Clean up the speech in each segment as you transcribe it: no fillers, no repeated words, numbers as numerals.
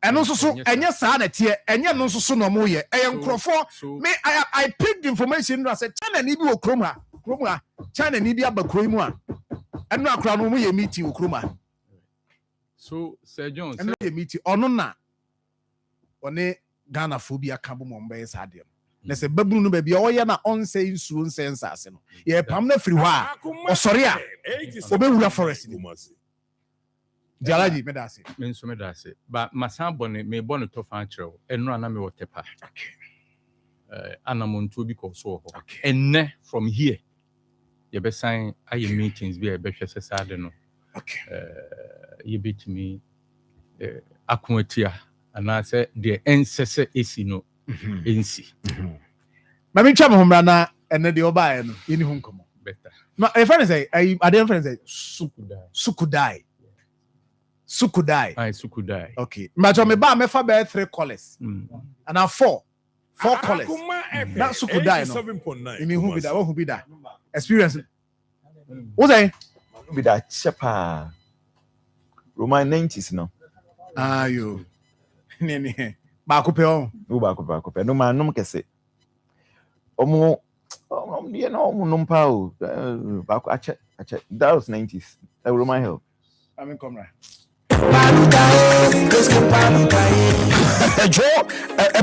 And also so enya saa na tie enya no so no mo ye nkrofo me I picked information and said China ni bi okroma China ni bi abakro mu a eno akra no mo ye meeting okroma. So Sir John eno ye meeting ono na one Ghana phobia ka bo mo mbe sa dem na se babunu no ba bia oye na onse nsuo nsense ase no ye pam na firi ho a osori a obewura forest ni Alhaji medase me nso medase ba masabone me bone to fan kire o enu na me wotepa anamonto bi ko so ho enne from here ye be sign aye meetings bi e be hwese sade no ye betimi akoatia ana se de ensese esi no ensi ma me twa mo homra na enne de obae no yeni hu nkomo better ma e friend say ade friend say sukudai I sukudai. Okay. Majo me ba me fa be 3 colors. And 4 colors. That sukudai no. 7.9. You mean who be that? Who be that? Experience. What say? Be that chepa. Roman 90s no. Ah you. Ne. Ba ko pe on. No ba ko pe. No man no kese. Omo you know no pa o. Ba ko ache. That was 90s. Roman help. I mean come right. A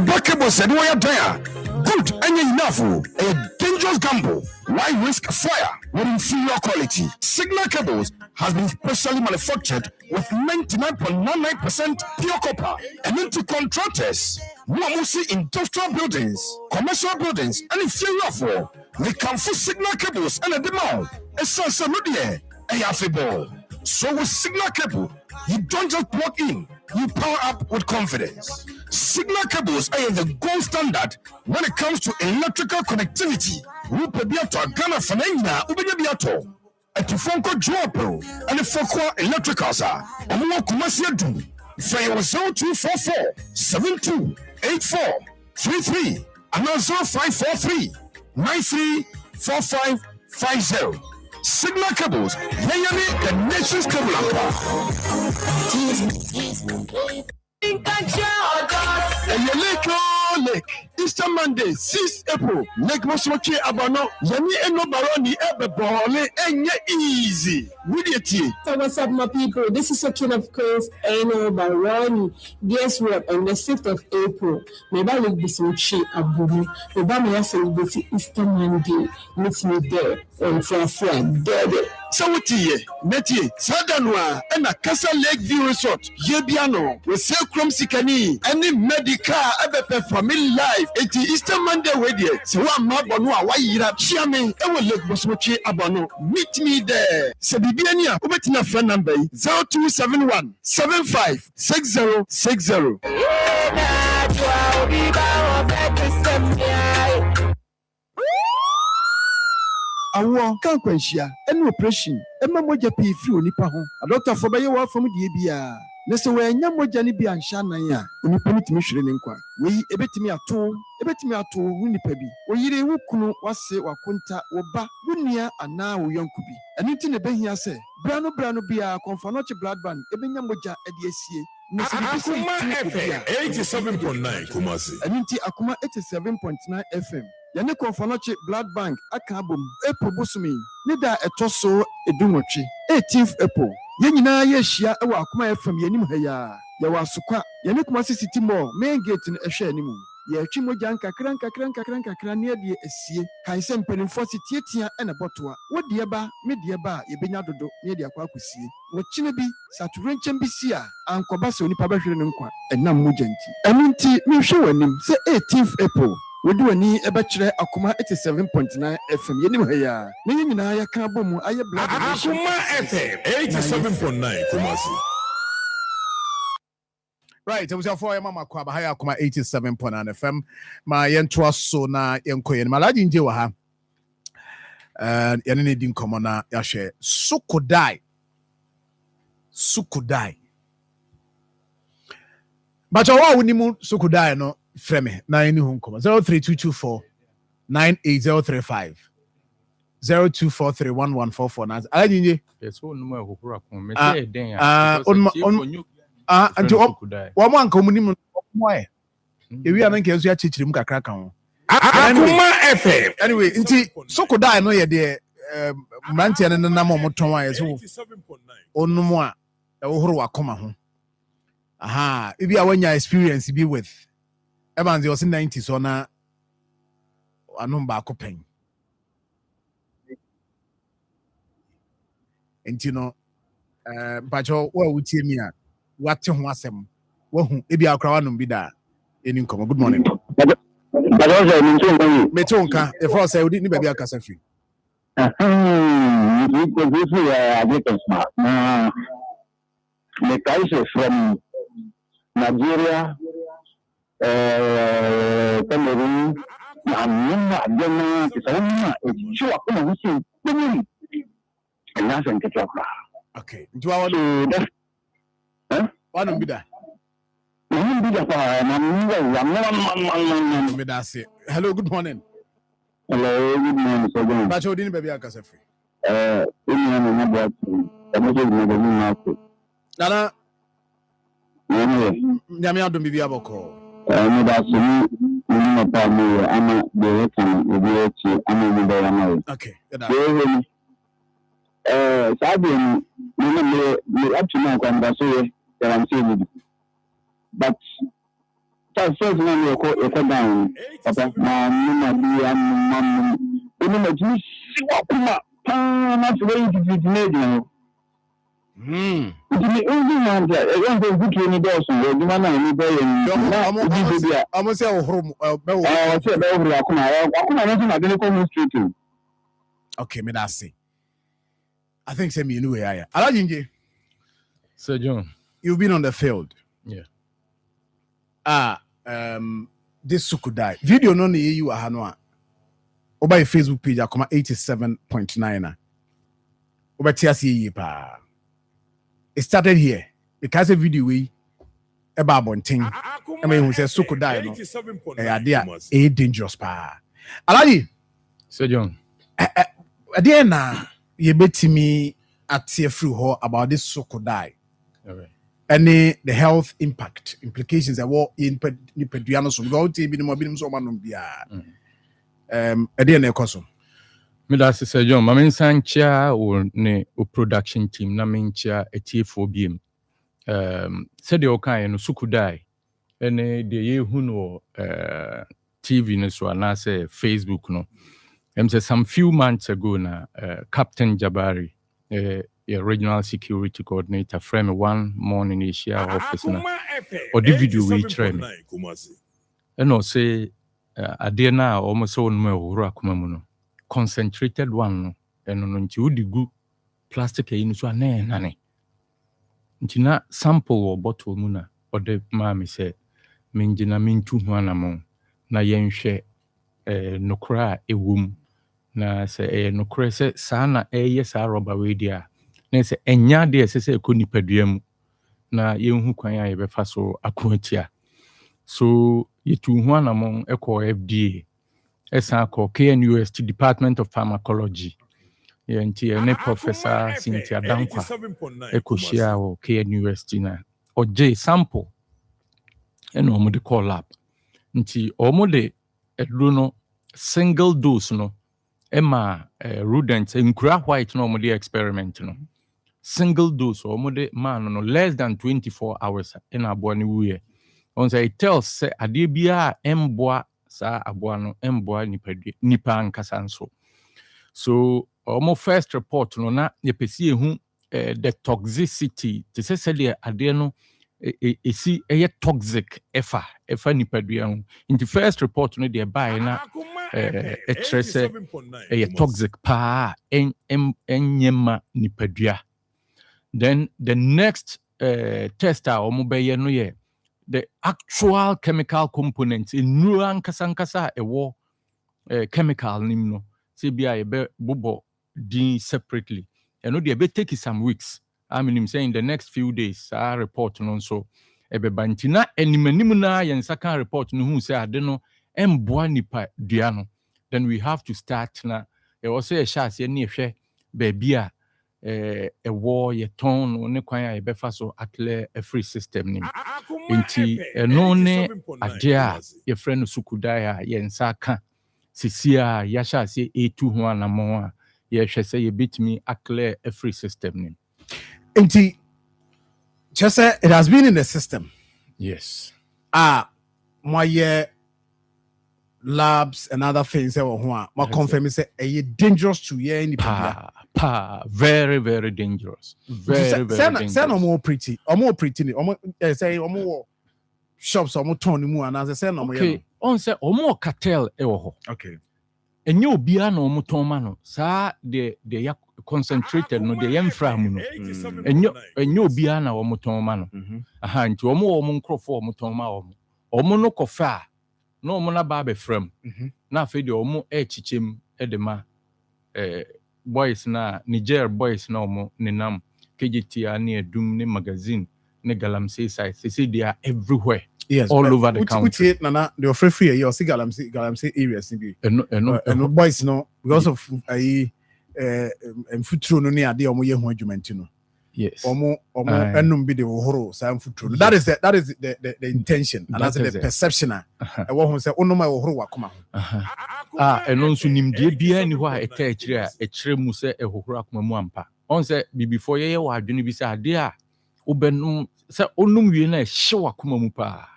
blockable said, "We are there. Good and enough. A dangerous gamble. Why risk fire with inferior quality? Signal cables has been specially manufactured with 99.99% pure copper and into contractors. Wamusi industrial buildings, commercial buildings, and inferior for. We can for signal cables and a demand. It's a media. A affable. So with signal cable, you don't just plug in, you power up with confidence. Signal cables are the gold standard when it comes to electrical connectivity. Rupebiato, Ghana Fanena, Ubebiato, a Tufonko Joapro, and the Fokwa Electricals are. Omo Kumasia do. Fail 0244 728433 and 0543 934550. Signal cables, Miami, the nation's cable. Lake, Easter Monday, 6 April, Lake Mosmoke Abano, Yami Eno Baroni, Ebebole, and easy. So what's up, my people? This is a king of course, Eno Baroni. Guess what? On the 6th of April, maybe will be some chi abuni. Maybe I celebrate Easter Monday. Meet me there on Friday. So what ye, Nettie, Sadanwa, and a Casa Lake View Resort, Yebiano, with Selcrum Sikani, any medical ever family life, it's Easter Monday with you. So I'm not on why you're up, Chiame, and will look Mosmochi Abano. Meet me there. Sabibiania, Ubetina phone number 0271 756060. Awo kan kwanhia ene operation ema moja pii free onipa ho doctor for beye wa fam die bia na se wa nya moja ne bia nhya nan a onipa mitimi hwere ne nkwa wei ebetimi ato hu nipa bi oyire wu kunu wase wakonta wo ba wunia ana wo yonku bi ene ti ne behia se brano bia konfanoche blood bank ebenya moja ede asie Akoma FM 87.9 Kumasi. Ene Akoma 87.9 FM Yane Konfanoche Blood Bank akabom April bosumi nida etoso edunwotwe 18th April yenyina ye hia ewa Akoma FM yanim ha ya wasukwa yane Kumasi City Mall main gate no ehwe animu ye twi moja nkakran ne de esie kan se mpanimfo sitietia ene botoa wodie ba medie ba yebenya dodo ne de akwa akosie wokyine bi saturenchen bi si a ankoba se onipa bahwere ne nkwa enam moja nti enu nti mehwe wanim se 18th April Wodu ani ebekire Akoma 87.9 FM yenim ha ya ne nyina ya kan bom aye blood Akoma FM 87.9 Kumasi. Right, it was your for mama kwa ba haya Akoma 87.9 FM ma yentwa so na yenkoye ma Alhaji nje wa ha yene ne din komo na ya hwe sukudai Bacha wa wonimu sukudai no freme na any home come 03224 98035 02431144 Alhaji nje yes wo no ma hokura kon me say den ya Anti one man communim why? If we are not going to teach him kakra kan. Akoma FM. Anyway, nti Sukudai no ye de mrantia ne nam omoton aye so onum a e wo horo Akoma ho. Aha, if you are when your experience be with Evans was in 90s so na anum ba ko pen. Nti no bacho wa wutie mi a wate ho asem wa hu e bia akra wanum bi da eni nkomo. Good morning. But also, Metonka, the first I didn't be a casafi. The crisis from Nigeria, Cameroon, okay. Do I want to? One be that. Hello, good morning. Hello, good morning, Sir. But you didn't be a casafi. Nana, Yamia don't be able to call. Okay. But first one you call down. Papa, okay, me that's it. I think same you know where I am. Alhaji, Sir John, you've been on the field. Yeah. This Sukudai video no you ahano oba Facebook page Akoma 87.9 oba tiasi pa. It started here because a video we about bonting. I mean who says Sukudai no idea a dangerous pa. Alhaji, Sir John, idea na ye betimi atie free ho about this Sukudai. okay. Any the health implications that were in Peduano so go to be more so man bia na ekoso Me da Sir John, ma mensancha o ne o production team na mencha etifo biem. Said the okay no Sukudai ene de ye hu no TV no so na say Facebook no. Say some few months ago na Captain Jabari regional security coordinator frame one morning Asia office na or the video we try me and say ade na almost so no wura Akoma mu no concentrated one no eno no nti odi gu plastic yi so na nane nti na sample or bottle mu na ode ma me say menjina mentu hu anamo na yenhwe nokra ewum na say nokra say sa na yes a rubber we dia na say enya de say ekonipadua mu na yenhu kwan a yebefa so akoatia so yetu hu anamo eko FDA esa ko KNUST Department of Pharmacology nti ne Professor Cynthia Dankwa ekohia o KNUST na oje sample eno mo de call lab nti omo de eduro no single dose no ema rodent nkura white no omo de experiment no single dose omo de man no less than 24 hours in abo ni wuye on say it tells say ade bia emboa sa abo no emboa nipa ankasa nso so omo first report no na yepesi ehu the toxicity to say the ade no esi toxic efa nipadua ho in the first report no the buy na etrese toxic pa enyema nipadua. Then the next test omo beye no ye the actual chemical components in nuan kasankasa ewo chemical nim no say bia e be bobo din separately and no dey be take some weeks. I mean him saying the next few days report no so ebe bantina animanim na yensa kan report no hu say ade no emboa nipa dua no then we have to start na e wo say e sha ase na ehwe ba bia a war ye ton ne kwan a yebefa so atle a free system nim enti eno ne ade a ye frɛ no sukudai a ye nsa ka sisi a yasha ase etu ho anamo a ye hwɛ sɛ ye betimi atle a free system nim enti just say it has been in the system. yes My labs and other things my confirm say dangerous to any very very dangerous very dangerous say no more pretty say more shops or more turn mu and say no more okay on say omo cartel e wo ho okay enye obia na omo ton ma no saa de ya concentrated no de yemfra mu no enye obia na omo ton ma no aha nti omo nkrofo omo ton ma omo no kofa no omo na ba be frem na afi de omo chichem de ma boys na Niger boys na omo nenam KGT ani edum ne magazine ne galamsey site say they are everywhere. Yes, all over the country. Which nana they offer free you see galamsey areas be. No boys no because of futuro no ne ade omo ye ho adwumanti no. Yes. Omo enum be the horo sam futuro. That is the intention and that's the perception. I want say onoma horo wakoma ho. Eno nso nimdie bia ni ho a ekire mu se ehohoro akoma mu ampa. On say before ye wa adwene bi se ade a obenum se onum wie na ehye wakoma mu pa.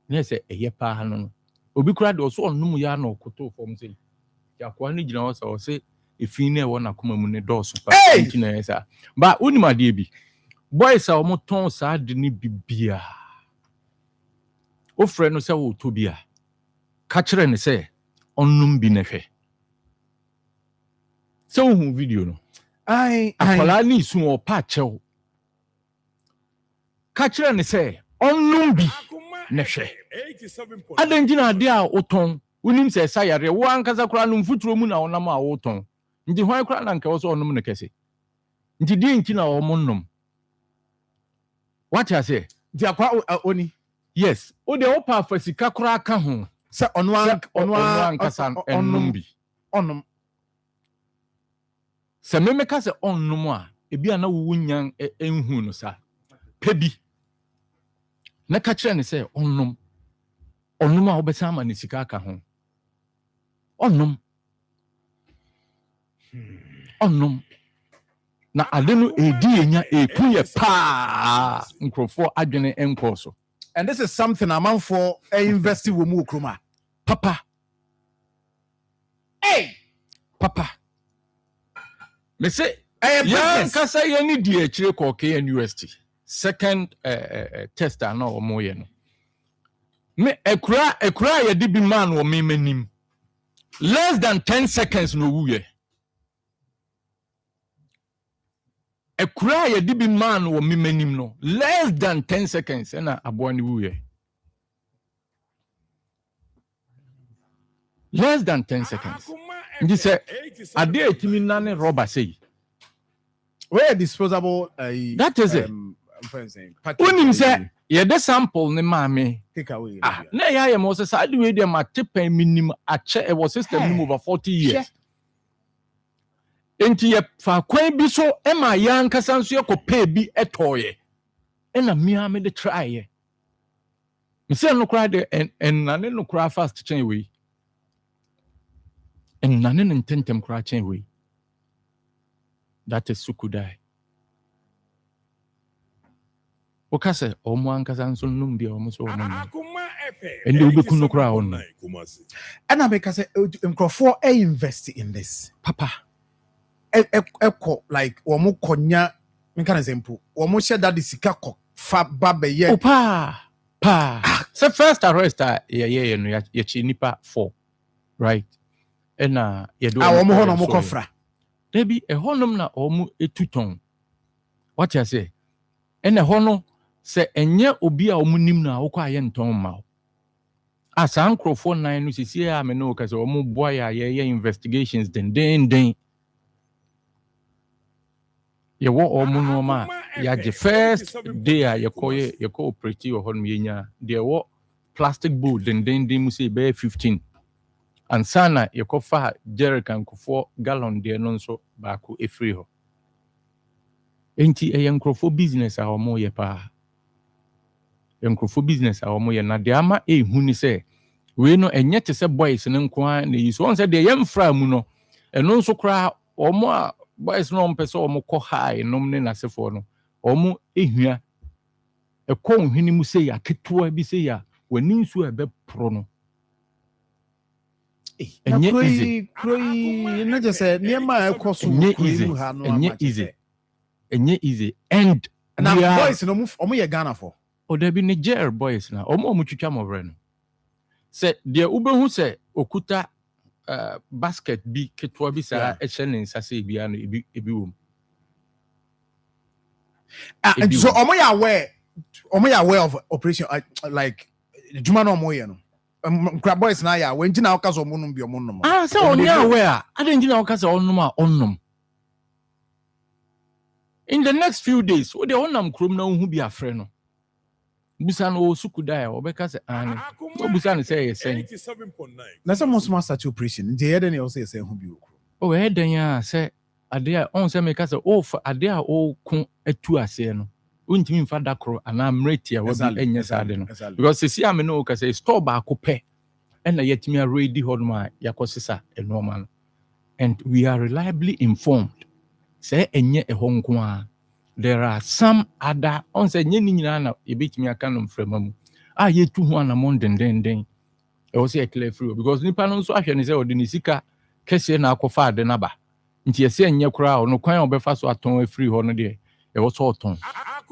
Na se eye pa no. Obi kura de so onum ya na okoto fom se. Yakwa ni gina wo se efin na e wona akoma mu ne dɔɔso pa. Ntina esa. Ba onimade bi. Boys a omo ton sa de ni bibia. O frɛ no se wo to bia. Ka kire ne se onum bi na hwɛ. Se wo hu video no. Akola ni su o pa kyɛw. Ka kire ne se onum bi na hwɛ. Adanjina ade a oton unim se sa yare wo ankasa kura no mfuturo mu na onam a woton. Nti hwan kura na nka wo so onum ne kɛse. Nti di nti na wo monnom. What I say? Di akwa oni. Yes. O de opa fasika kura ka ho. Se ono ankasa onum bi. Onum. Se memeka se onum a ebi ana wo nyan enhu no sa. Pebi. Na ka kire ne se onum a obesa ma ne sika ka ho. Onum. Na ade no edi enya ekunye pa nkrofo adwene enko so. And this is something a man for invest wo mu okroma. Papa. Hey, papa. Me say business kasa ye ni di akire ko KNUST. Second tester na omo ye no. Me ekura ye di bi man wo memenim. Less than 10 seconds no wuye. Ekura ye di bi man wo memenim no. Less than 10 seconds na aboa ni wuye. Less than 10 seconds. Ndi say ade etimi nane rubber say. Where disposable that is it. Unim say ye de sample ne maame take away. Na ya mo say ade we dem atepan minim ache e wo system nim over 40 years. Enti ye fa kwan bi so e ma ya nkasa nso ye ko pay bi etoye. E na mia me de try ye. Me say no kra de en na ne no kra fast chain we. En na ne ntentem kra chain we. That is sukudai. Okase omo ankasa nso num bia omo so omo. Ende obeku no kra on. And I make say nkrofo invest in this. Papa. Eko like omo konya me kan example. Omo share that sika ko fa ba ye. Pa. So first arrest ye no ye chi nipa 4. Right? Ena ye do omo ho no mo kofra. Debi ehonum na omu etuton. What you say? Ene hono se enye obi a omu nim na wokwa ye nton ma. Asa nkrofo nan no sisi a me no ka se omu boy a ye investigations den. Ye wo omu no ma ya the first day a ye ko operate yo honum ye nya de wo plastic bowl den mu say be 15. And sana yekofa jerrycan kufo gallon de no nso baako efiri ho enti nkrofo business a omo ye pa nkrofo business a omo ye na de ama ehu ni se we no enye te se boys ne nko a na yi so on se de ye mfra mu no eno nso kra omo a boys no mpese omo kɔ high nom ne nasefo no omo ehua ekɔ nhwini mu se ya ketewa bi se ya wani nsu ebe pro no enye easy na je say niema ekɔ so mu ha no enye easy and na boys no omo ye Ghana for o da bi Niger boys na omo twitwa mowre no se de ubehu se okuta basket bi ketewa bi sa ehye ne nsase bia no ebi wom so omo ya aware of operation like juma no omo ye no crab boys na ya when jina okaso omo no bi omo no so onye aware aden jina okaso onnom a onnom in the next few days we dey onam krom na hu bi afre no busa no sukudai obeka se ane no busa ne say yesen na some small start operation nje ye den say yesen hu bi okro o ye den ya say ade a on say make say o fa ade a o ku atu ase no untimi mfa dakro ana mreti a wo bi enye sade no because sisi ame no ka say store ba ko pe na yetimi ready hodma yakosisa enoma no and we are reliably informed say enye ehonko a there are some other on say nye nyina na ebetimi aka no mframa mu a yetu ho anamon dendenden e wo say clear free because nipa no nso ahwe ne say odi ne sika kese na akofa ade na ba nti yese enye kura ono kwan obefa so aton afiri ho no de e wo so oton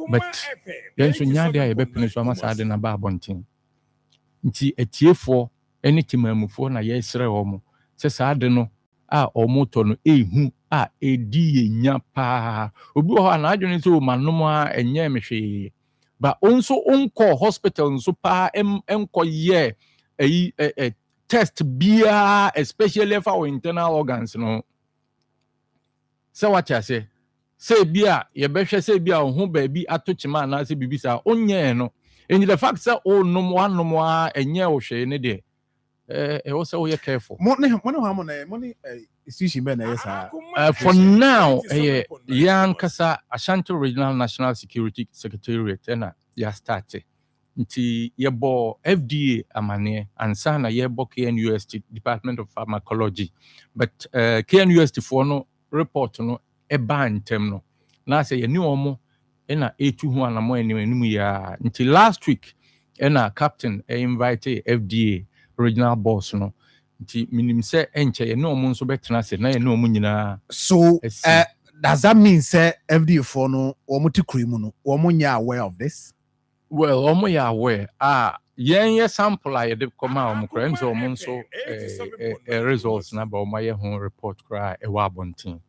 but yenso nyaade a yebepene so amasa ade na ba abonten nti etiefo ene timamufo na yesere omo se sa ade no a omo to no ehu a edi yenya pa obi ho na adwene so manom a enye mehwe ba onso onko hospital nso pa enko ye test bia especially for internal organs no se wacha se bia ye behwe se bia ho ba bi atochima na se bibisa onye no and the fact say o nom wanom a enye wo hwe ne de wo say wo ye careful money institution be na yesa for now yan kasa Ashanti Regional National Security Secretariat na ya start nti yebo FDA amane ansa na yebo KNUST Department of Pharmacology but KNUST for no report no eba ntem no na say ye ni omo na etu hu anamo enimu ya nti last week na captain invite FDA regional boss no nti minim se enche ye no omo nso betena se na ye no omo nyina so does that mean say FDA for no omo tikurimu no omo nya aware of this? Well, omo ya aware yen sample a ye de koma omo kra nso omo nso results na ba omo ye ho report kra e wa bonten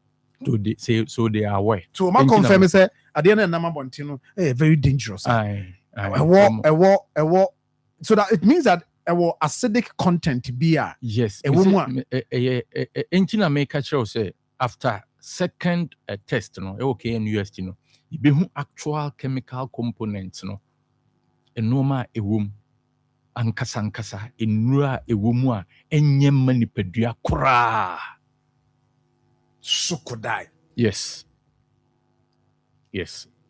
so they are aware. So my confirm say at the end of the Bontino, very dangerous. Aye. So that it means that acidic content beer. Yes. Entina make sure say after second test no okay and UST no you be actual chemical components no enoma ewum ankasa enura ewumu a enyem manipadua kura sukodai. Yes.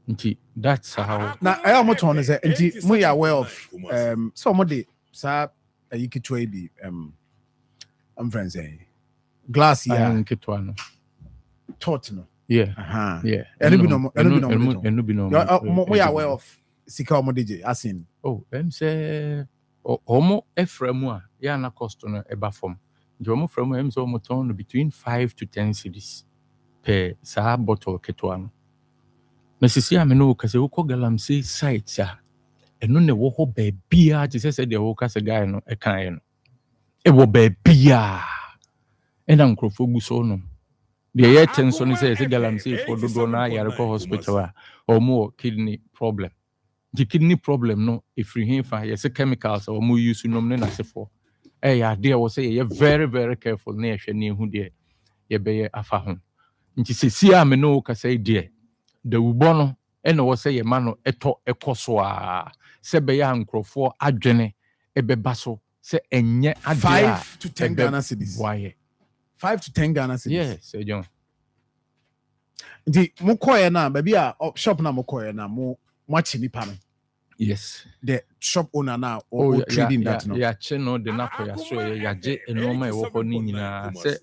Nti that's how. Now I am not on say nti we are aware of somebody sa ayikitwa bi I'm friends glass here nkitwa no tot no yeah enu bi no we are aware of sika omodeje asin say omo eframu a ya na cost no eba form nti from em so moton between 5 to 10 cedis per sa bottle ketwa no na sisi ame no kase wo galamsey site a eno ne wo ho ba bia ti se de wo kase guy no e kan ye no e wo ba bia ena nkrofo gu so no de ye tenso ni se galamsey for do na yare ko hospital a omo kidney problem the kidney problem no if we hear fa yes chemicals or mo use nom ne na se for ya there was say you very very careful na ehwe ne hu de ye be ye afa ho nti sisi ame no kase de the ubono ena wo say ye ma no eto ekoso a se be ya nkrofo adwene ebeba so se enye ade 5 to 10 Ghana cedis. Why 5 to 10 Ghana cedis? Yes, John. Ndi mukoye na baby a shop na mukoye na mu wachi nipa no. Yes. The shop owner now or trading that no. Ya che no de na ko ya so ya je enoma e wo ho ni nyina se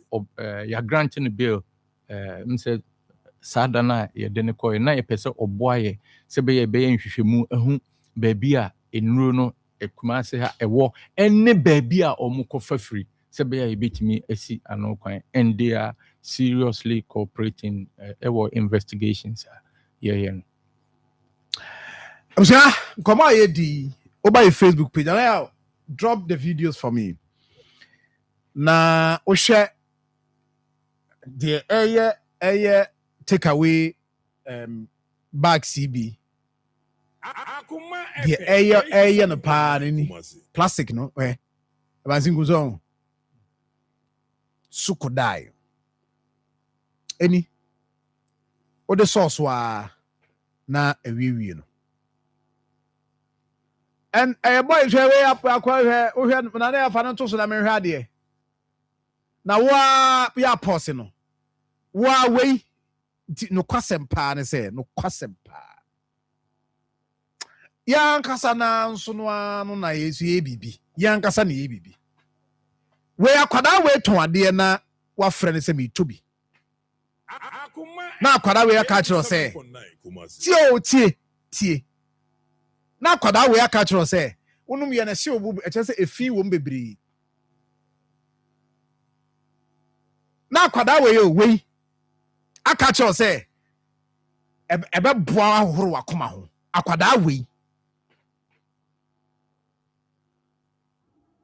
ya granting bill mse sada na ye de ne ko na ye pese oboaye se be ye nhwehwemu ehu baabi a enuro no ekumase ha ewo enne baabi a omukofa free se be ye betimi asi ano kwan and they are seriously cooperating ewo investigations yeah. Come on, Eddie. Over your Facebook page. And drop the videos for me. Na share the air take away bag CB. The air no pan plastic no eh. Abansingu zone. Sukodai. Any. O the sauce wa na ewiwi no. And a boy is way up na financial so na me hwade na wa ya posino wa we no kwasempa ne say no kwasempa ya nkasa na nso no anu na yesu ye bibi ya nkasa na ye bibi we akwada we ton ade na wa frɛ ne say me tobi na akwada we aka kiro say tie na kwada we aka kiro say unum ye na hye obu e kye say efi wo mbebiri na kwada we yo we aka kiro say ebe boa ahoro akoma ho akwada we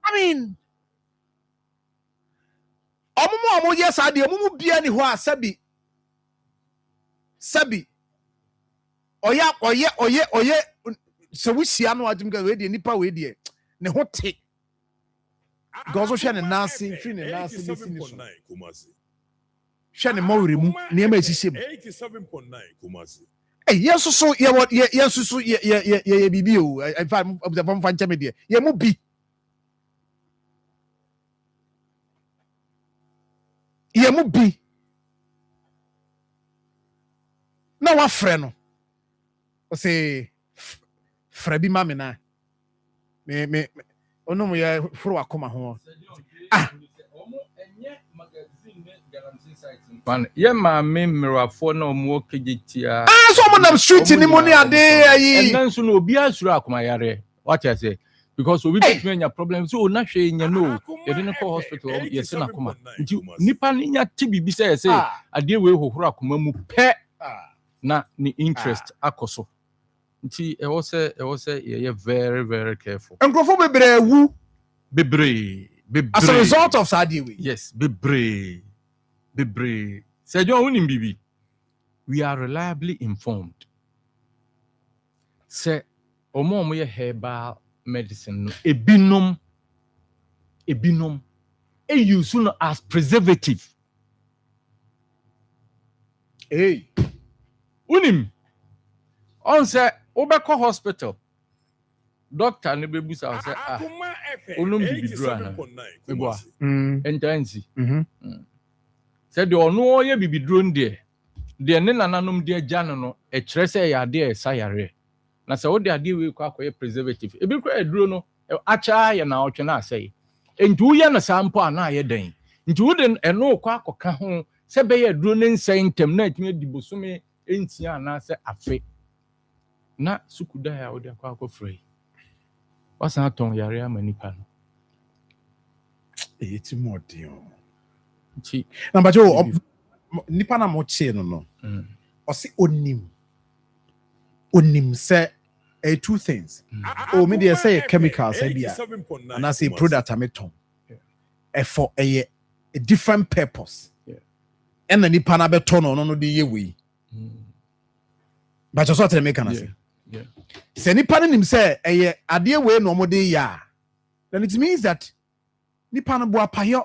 I mean omumu yes ade omumu bia ni ho asabi oye so we see anu adum ga we de nipa we de ne ho te go so hwe ne nase free ne nase ne si ne so hwe ne mawre mu ne ma esise mu 87.9 Kumasi yeso so yeso so ye bibi o in fact observe fan chame de ye mu bi na wa frɛ no o say frɛ bi ma me na me onu mo ye furu akoma ho omo enye magazine ne guarantee site pan ye ma me mirafo na omo kegitia so mo na street ni mo ni ade ayi and so no obi asuru akoma yare what I say because we get many problems so na hwe nya no ye dey no hospital ye se na akoma nti nipa nya ti bibi say ade we hohoro akoma mu pe na ni interest akoso nti e was say very very careful enkrofo bebre wu bebre as a result of sadie we yes bebre say John unim bibi we are reliably informed say omo ye herbal medicine no ebinom use no as preservative unim on say obeko hospital doctor ne bebusa say onum bibidura na ebo entansi say de ono ye bibiduro ndie de ne nananom de agya no e kire say ya de sayare na say wo de ade we kwa akoye preservative ebi kwa aduro no acha ya na otwe na asay entu ye na sampo ana ye den ntu wo de eno kwa akoka ho say be ye aduro ne nsɛntem na atumi dibosome entia na say afe na sukuda ya wo de kwa akofrɛ wasan ton yare amanipa no eti modio nti na bajo nipa na mo che no o si onim say two things me dey say chemicals bia and I say product ameton for a different purpose and the nipa na beton no dey ye we but so tell me can I say say nipa nim say ade we no mo dey ya then it means that nipa no bo apayo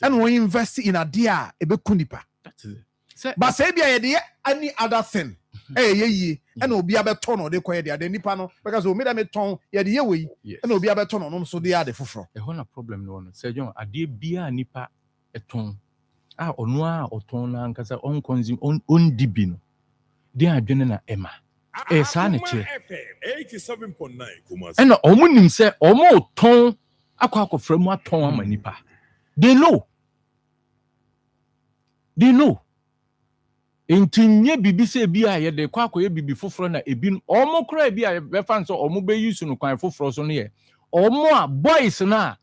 and we invest in ade a ebeku nipa that is it but say bia ye any other thing ye and obi abeton no dey koye dey nipa no because o me da me ton ye dey we and obi abeton no so dey ade foforo e ho na problem no say John ade bia nipa eton a ɔno a ɔtɔn na ankasa on consume on dibi no de adwene na ɛma saa ne tie 87.9 Kumasi. ɛna ɔmo nim sɛ ɔmo tɔn akɔfra mu atɔn ama nipa they know ntinye bibi sɛ bi a yɛde kɔ bibi foforɔ na ebi ɔmo kora bi a bɛfa nso ɔmo bɛ use no kwan foforɔ so no yɛ ɔmo a boys na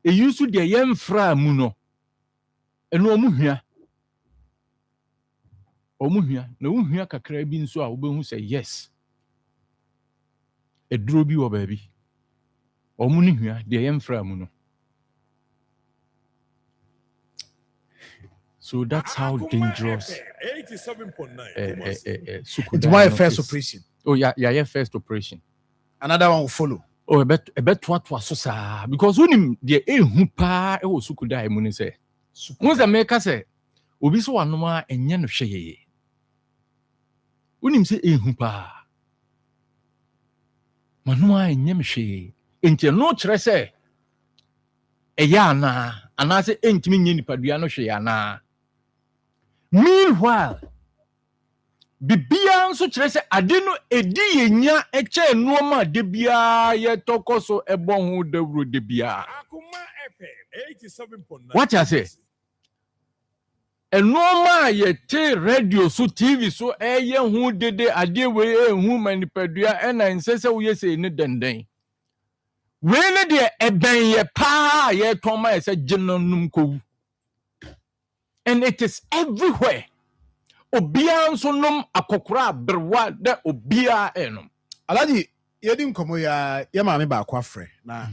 use de yɛmfra mu no ɛno ɔmo hua na wo hua kakra bi nso a wobɛhu sɛ yes eduro bi wɔ baabi ɔmo ne hua de yɛmfra mu no. So that's how dangerous 87.9 It's my first operation. Oh yeah, first operation. Another one will follow. Oh, a bet what was so sad because when the ehu pa e wo suku dai mu ni say. Once the maker say, obi so anoma enye no hweye. Unim say ehu pa. Manoma enye me hweye. Enti no kire say eya ana say entimi nye nipadua no hweye ana. Meanwhile, bibia nso kyerɛ sɛ ade no edi yenya eche nuoma de bia ye toko so ebo ho dawuro de bia. Akoma FM 87.9. What I say? Enuoma ye te radio so TV so eye ho dede ade we ehu manipadua ena nsese wo ye se ne denden. We ne de eben ye pa ye toma ye se ginanum ko. And it is everywhere. Obia nso nom akokora berwa de obia enom. Alhaji, yedi nkomo ya maame ba akwa frɛ na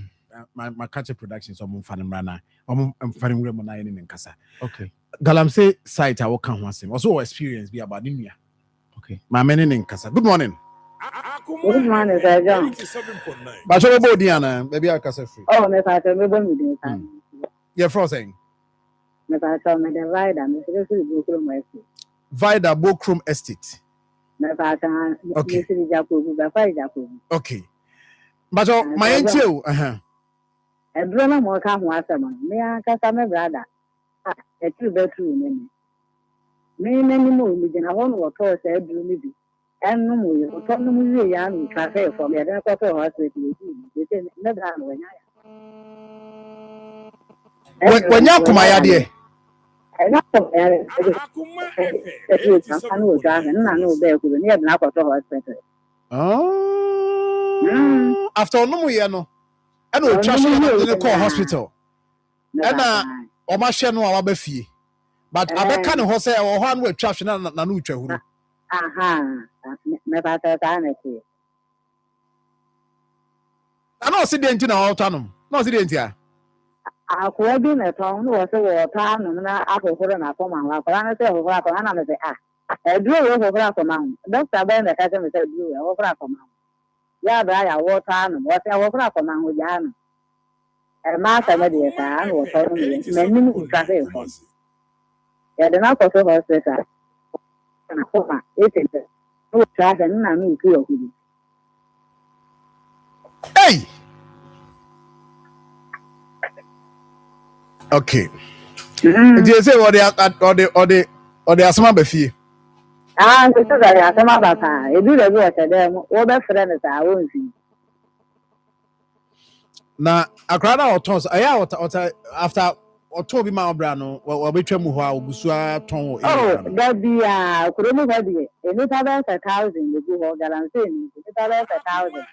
my catch production so mo mfa ne mra na mo mfa ne mra mo na ye ne nkasa. Okay. Galamsey site a wo kan ho asem. Also experience bi about nua. Okay. Maame ne nkasa. Good morning. Good morning, sir John. 87.9. Ba so bo di ana, baby akasa free. Oh, me fa me bo mi din sa. Yeah, fro saying. Me fa so me the rider, me se se go kro mo esi. Vida Bokrom Estate. Okay. Okay. But my until a drama more come once a month. Me and Cassam brother. A 2-bedroom. Me, many more within a one or two said, do me. And no more, or some more young cafe for me. I don't know what within never when you come, my idea. I know after no no, I know trash in call hospital. And Oma Shano Abafi. But I can't horse or one with trash and Nanucha. never sanity. I know accident in our autonomous. No accident here. I could be in a town was a water and apple for an Akoma. I say, I say, I drew over Akoma. Dr. Ben, the customer said, drew over Akoma. Yeah, I water and what I over Akoma with Jan. A master mediator was telling me, many who cafe. Yeah, the knock of the hospital. And Akoma, it is no trash and I mean, hey! Okay. You say what they are some befi. Ah, this is a some about her. You do the work at them. What the friends are won't see. Na akrada otos aya after Otobi ma obrano we betwa mu ho a obusua ton Oh, that be kuromo that be. Any other 1,000 you go guarantee. Any other 1,000.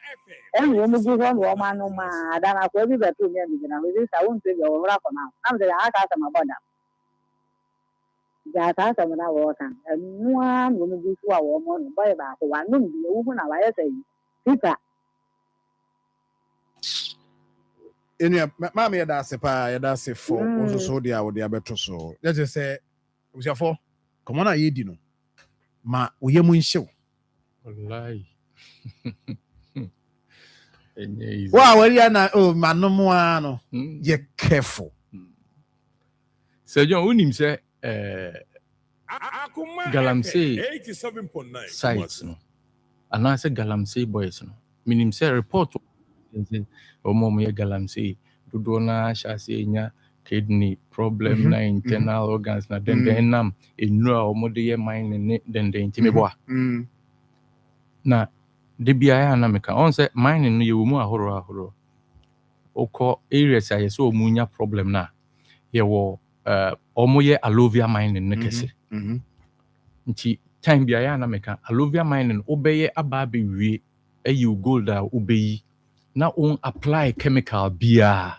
And when you go on woman no ma dan akwa bi betu me bi na we say I won't pay your work for now. I'm say I got some about that. Ja ta some na work and no one when you go to our money buy ba ko wan no bi wo na wa say pita. Enu mama ya da se pa ya da se for also so dia wo dia beto so let's just say usiafo come on aye di no ma oyemu nhyew wallahi wow where ya na oh manomo ano ye careful Sir John unim say Galamsey 87.9 sites no ana say Galamsey boys no minim say report omo ye Galamsey dodo na hyase nya kidney problem na internal organs na then nam enu a omo de ye mine ne then ntimi boa na de bia ya na meka on say mine no ye wo mu ahoro okọ areas a ye so omunya problem na ye wo omo ye alovia mine ne kese nti time bia ya na meka alovia mine no obeye aba be wie ayi gold a obeyi na on apply chemical bia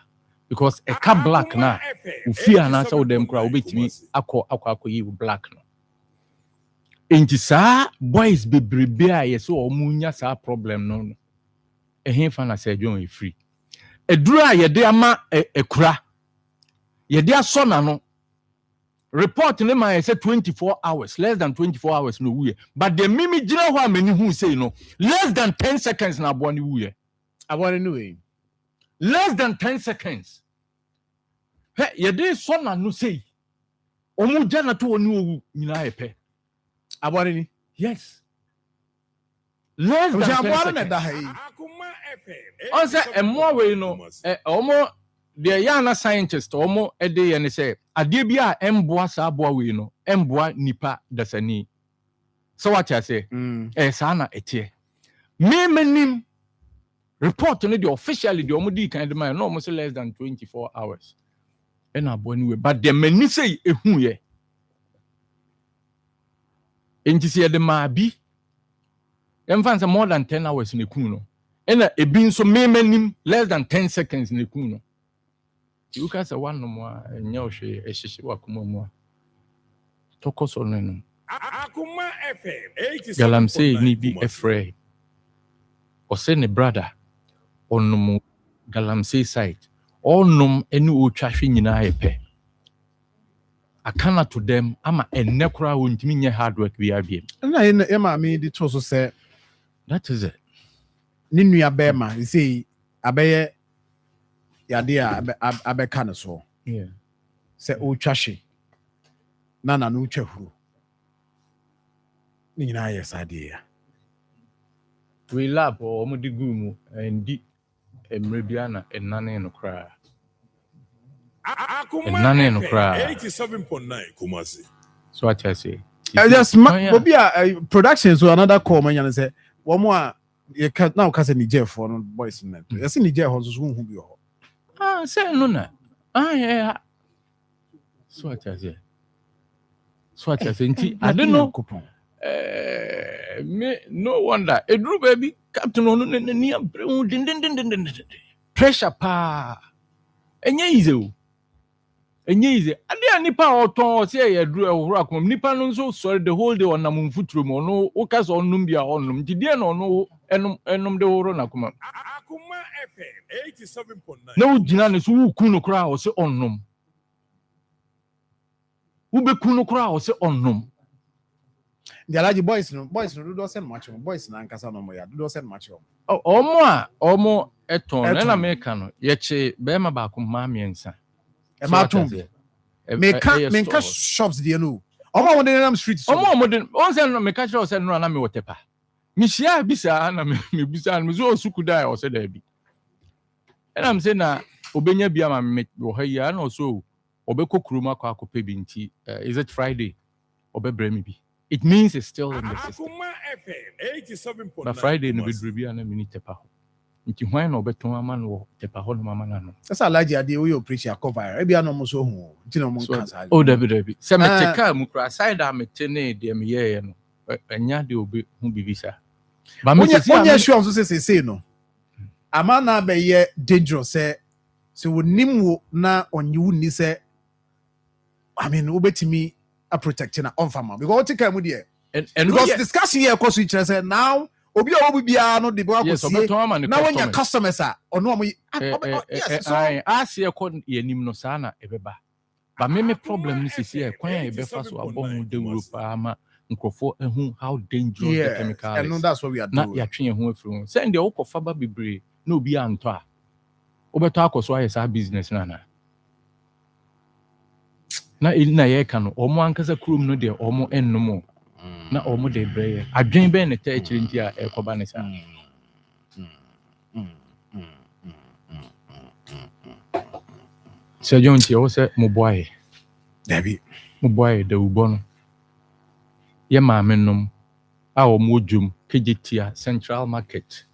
because a car black na ufia na sa dem kra obetimi akọ yi black no enti saa boys bebrebe a ye so omunya saa problem no ehemfa na say John e free eduru a ye de ama ekura ye de aso na no report ne ma say 24 hours less than 24 hours no wuye but the mimi gina ho amani hu say no less than 10 seconds na abo ne wuye abo ne way less than 10 seconds he ye de so na no say omu jana to oni owu nyina epe abo ne yes less than 10 seconds Akoma FM on say emo we no omo the yana scientist omo ede ye ne say ade bia emboa sa aboa we no emboa nipa dasani so what I say sa na etie me menim report no the officially the omo di kind man no almost less than 24 hours and aboa ni we but the mani say ehu ye enti say the ma bi emfa say more than 10 hours ne kun no and ebi nso me menim less than 10 seconds ne kun no you can say one no more nya ohwe ehihye wakoma mu tokoso no no Akoma FM 87. galam say ni bi efre o say ne brother onum galam say site onum eni o twahwe nyina epe akana to them ama enne kora wontimi nye hard work bi abiem na e ma me di to so say that is it ni nua be ma say abeye yade abeka ne so yeah say o twahwe na no twahuru ni nyina yes ade ya we lab o mo di gumu ndi emre bia na enane no kra Akoma Nane no FM cry. 87.9 Kumasi. so what I say just obi a production so another call man yan say wo mo a ye ka now ka say Niger for no boys net yes Niger ho so hu bi ho say no na yeah so what I say nti I don't know me no wonder edru baby captain onu ni abreu din pressure pa enye easy ade anipa oton se ye edru ehuru akom nipa no so sorry the whole day on amfuturo mo no o ka so onum bia onum nti die no no enum de horo na kuma Akoma FM 87.9. na o gina ne so wuku no kra o se onum wo beku no kra o se onum the Alhaji boys no do send match boys na nkasa no mo ya do send match omo eton na America no ye che be ma ba ko ma miensa e ma tum me ka shops dey no omo won dey nam street so omo dey on say no me ka show say no na me wotepa mi shia bisa na me bisa na me zo suku dai o say da bi and am say na obenya bia ma me wo ha ya na so obekokuru ma kwa akope bi nti is it Friday obebre mi bi it means it's still in the system. Akoma FM 87.9. Na Friday no bedru bia na me ni tepa ho nti hwan na obeton ama no tepa ho no mama na no esa Alhaji ade we operation cover e bia no mo so hu nti no mo nkansa o dabi se me teka mu kra side am tene de me ye no anya de obi hu bibisa ba me onye sure so say no ama na be ye dangerous se wonim wo na onye wo ni se I mean obetimi a protecting on farmer because what take mu there and because discussion here cause each say now obi a obi bia no de bo akosie na when your customers are ono am yes so as ye ko yenim no sa na ebeba ba me problem ni sisi e kwan e be fa so abom de Europe ama nkrofo ehun how dangerous the chemical is and that's what we are doing na ya twen ehun afiri say nde okofa ba bebre na obi anto a obeto akoso aye sa business na na ye ka no omo ankasa kurum no de omo ennom na omo de breye adwen be ne ta akiri nti a ekoba ne sa Sir John, you say, Moboy. Debbie. Moboy, the Ubono. Ye mamma our mojum, Kejitia, Central Market,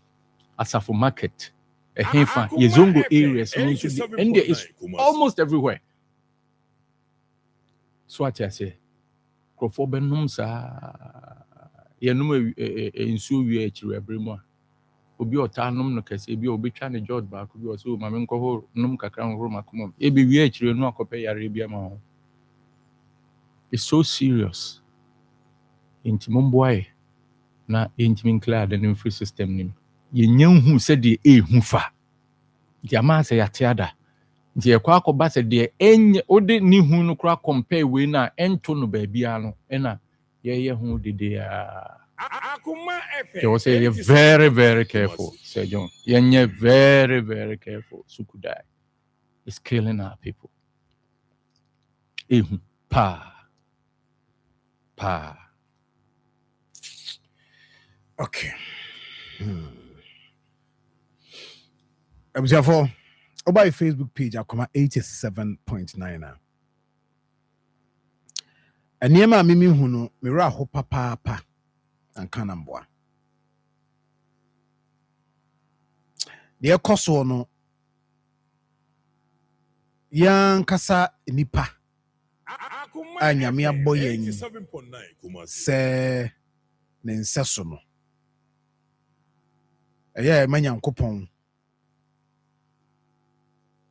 Asafo Market, a Hefa, Yezongo areas, and there is almost everywhere. So what I say, Crofobenums ye no in so we every more. Obi otanum no kase bi obi twa ne George ba ko bi o so ma me nko num kakra ho makomam e bi wi akire no akope yare bia ma ho. It's so serious. Intimum boy na intimin clear the free system nim. Ye nyanhu se de hu fa. Di ama se yateada. Di ekwa akoba se de enye ode ni hu no kra compare we na ento no ba bia no na ye hu de Akoma FM. You say you're very, very careful, Sir John. You're very, very careful. Sukudai. It's killing our people. Pa. Okay. I'm therefore over Facebook page Akoma 87.9 now. And near my mimi huno mira ho papa and kanamboa. The koso no yan kasa nipa anyame aboye nyi se ne nseso no eye manyankopon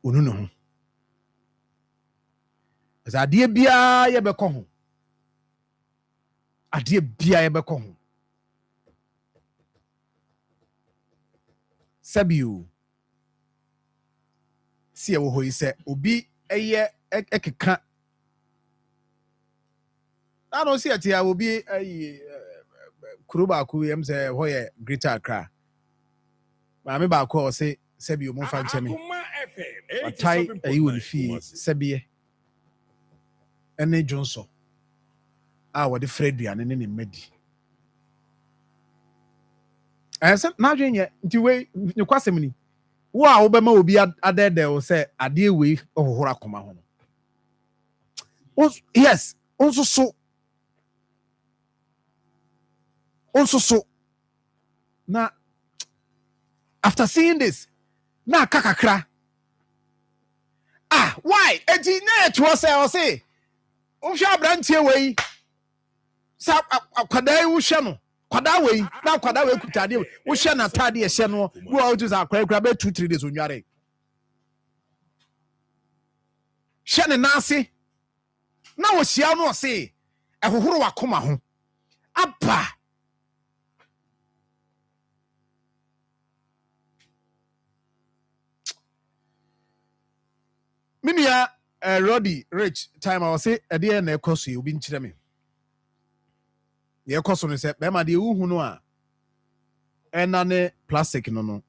onu no ho ade bia ye bekọ ho ade bia ye bekọ ho Sabiu si ewo ho ise obi eye ekeka ano si atia obi ayi kuruba ku yem se ho ye Greater Accra ma me ba ko o se Sabiu mo fa ncheme atai ayi won fi Sabie ene Johnson wo de Freduane ne medi esa na dwenye nti we ne kwasem ni wo a wo be ma obi adede wo se ade we ohohora koma ho no yes onso so na after seeing this na kakakra why eti na to say o hwa brantie we sa akwadai wo hwe no kwada we na kwada we kutade wo hwe na tade hye no wo a utu akwa be 2-3 days onware hye ne nase na wo hia no se ehohoro wakoma ho apa minia Roddy Rich time I was say e dey na ekoso obi nkyere me ye ekoso no se be ma de uhu no a ena ne plastic no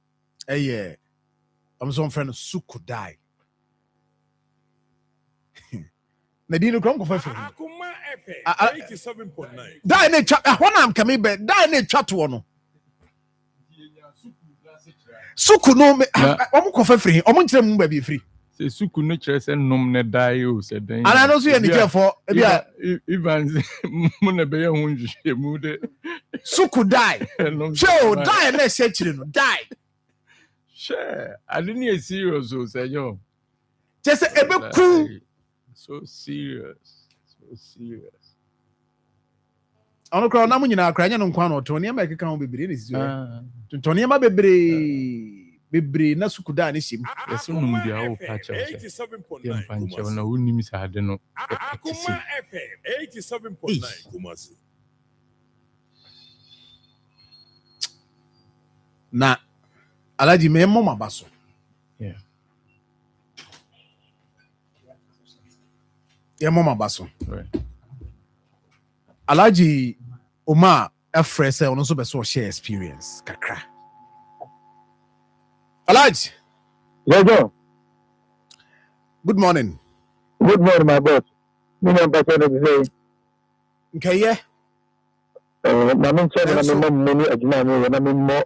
eye am so friend sukudai na di no krom ko fa Akoma FM 87.9 dai ne twa hona am kame be dai ne twa to no suku no omo ko fa firi omo nkyere mu ba bi firi se suku no kire se nom ne dai o se den ana no so ye ne kefo bia even mo na be ye hu nhwe mu de suku dai show dai na se kire no dai share I didn't hear serious o se yo just ebe ku so serious ono kra na munyina akra nya no nkwa no to ne ma keka ho bebre ne sisi to ne ma bebre na sukuda ne sim yeso num dia o pa cha ye mpanche na woni sa ade no Akoma FM 87.9 Kumasi na Alhaji me mo mabaso yeah mo mabaso right Alhaji Umar afrese ono so be so share experience kakra Alhaji Jojo, good morning my boss. Me no person to say. nkeye Na me nche na me mo money adwuma me na me mo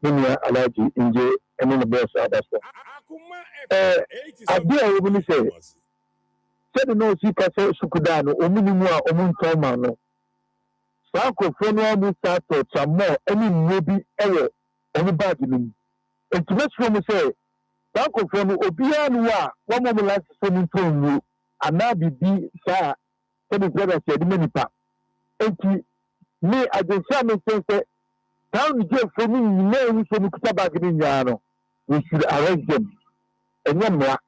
me Alhaji nje ene ne boss adasa. Akoma Abdallah will say, said no seeker Sukudano, Ominua, Omuntomano. Sako Fenua Musato, some more, any maybe error, any bargaining. And to make sure say, Sako Fenu, Obianua, one moment last swimming pool, and now be sir, said his brother said, many pa. And me, I just say, town get for me, no, we should put bargaining yano. We should arrest them. And then what?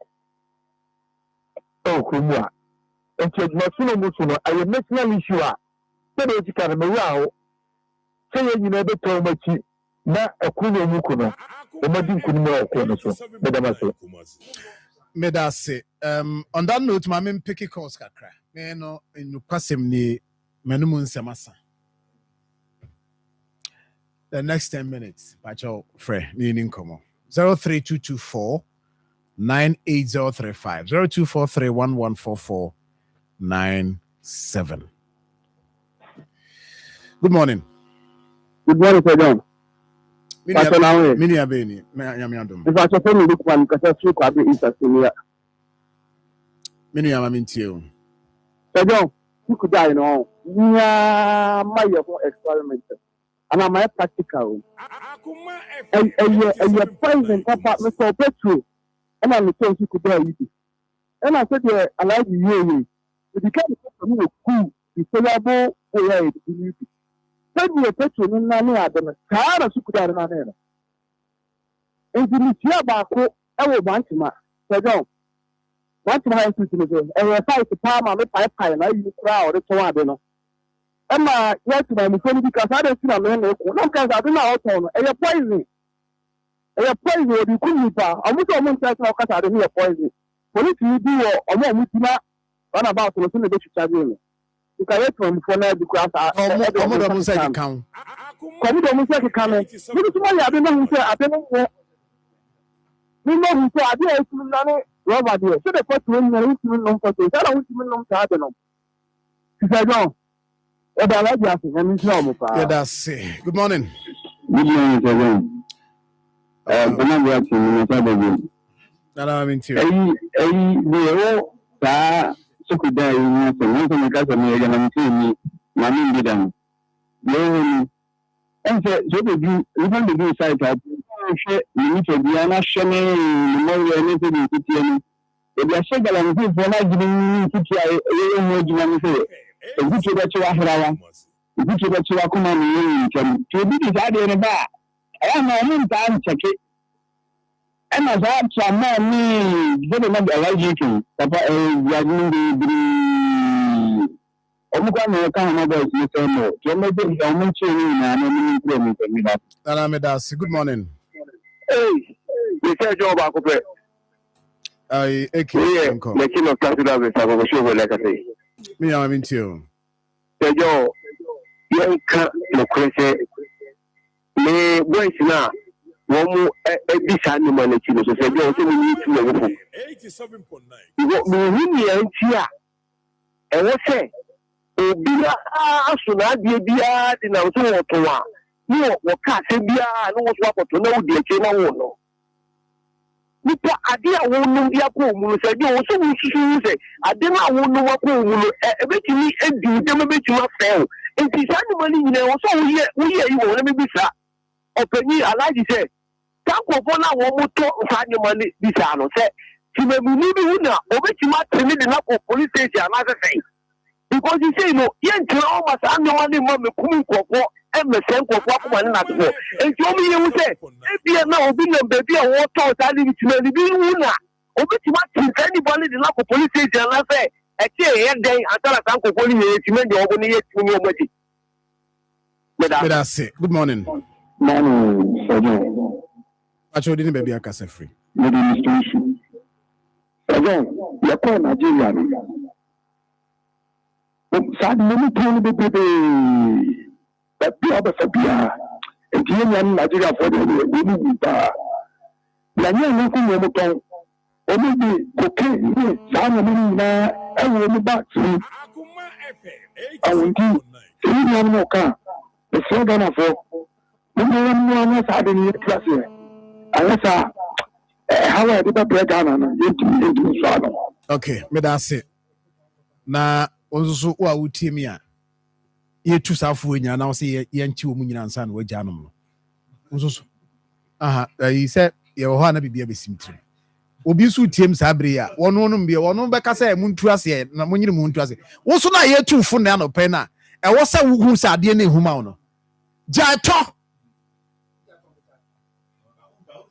Oh, Kumwa. And to Masuno Musuno, I am national issue. Then you can around. Say you never told me, not a Kuno Mukuno. The Madin Kuno, Madame. Medase. On that note, my men picky calls kakra. No, in Passim ni Menumun Samasa. The next 10 minutes, Pacho Frey, meaning Como. 03224 98035 0243114497. Good morning. Good morning, Sir John. Mini Abeni. If I suppose you look one, because I spoke about it, it's a Mini Amintio. Sir John, you could die, no. Yeah, my experiment. And I'm a practical. And your poison, Papa, Mr. Petro. And I'm saying you could die. And I said, yeah, Alhaji, you. If you can't for me, cool, you say, I go, oh, yeah, send me a Petro, no, no, I don't know. Cara, you could die in my head. And if you see about it, I will want to, Sir John. Want to have to do, and I fight the palm, I'm a pipe, and I use crowd, it's all I don't know. Emma, yes, my friend, because I don't see a man. No, because I don't know how to. And you're poison. And you're poison. You couldn't be. I'm not going to say because I don't hear poison. Police, you do or more with you. Run about to listen to the children. You can let from before now because I'm not going to say count. Come to say coming. You know, I don't know who say I don't know. You know who say I didn't know. Robert, so the first one, I don't know for this. I don't know. I don't know. She said, no. Yeah, that's it. Good morning. Good morning, everyone. I'm into If you get to Ahrawa, if you get to Akoma, to be decided about, I am not time check it. And as I am me, very much Alhaji, Papa, Omukano can never see more. To make it a mention and Medasi. Good morning. Hey, you said job, Akoma. I the king of Canada with a show like I say. Me, I'm into you. Yo, you can't look crazy. Me, boys now. One more this animal, so say, you also need to know. 87.9. You got me in here. And what say? Obia, Asuna, Bia, the Nautu, Toa. No, what can't say Bia, no one's what to know the China. Nipa ade a wonu dia ko mu se de o so wususu se ade na wonu wa ko mu e betimi edi de me betimi afel enti sa ni mani nyina o so wo ye yi wo na me bisa opani Alhaji se ta ko fo na wo mo to sa ni mani bisa no se ti me mu ni bi hu na o betimi atemi de na ko police station na se because you say no ye ntra o ma sa ni mani mo me kum nkofo e me se nkofo akoma na to enti o mi ye hu se e na obi na baby a wo to sa ni bitimi bi hu na obi ti ma tin anybody de na ko police station na say e ti e den atara san ko ni ye ti me de ogo ni ye ti ni o maji Medasi. Good morning. Morning, Sir. Actually, didn't baby akase free. Good administration. Again, you call Nigeria. Sad many people be that be other Sabia. And here in Nigeria for the Nanya no ko only cocaine, some na I will back to Akoma FM. I will do. You know, the slogan of no one has had any class here. Unless how I did a break on it. Okay, me that's it. Na also wa utimi a ye tu safu nya na say ye nti wo munyina nsa na wagya no so aha he said ye ho na bibia besimtiri obi su tiem sabre a wono no mbia wono beka say muntu ase na munyini muntu ase wo so na ye tu fu na no pe na e wo sa wuhu sa ade na ehuma no gya to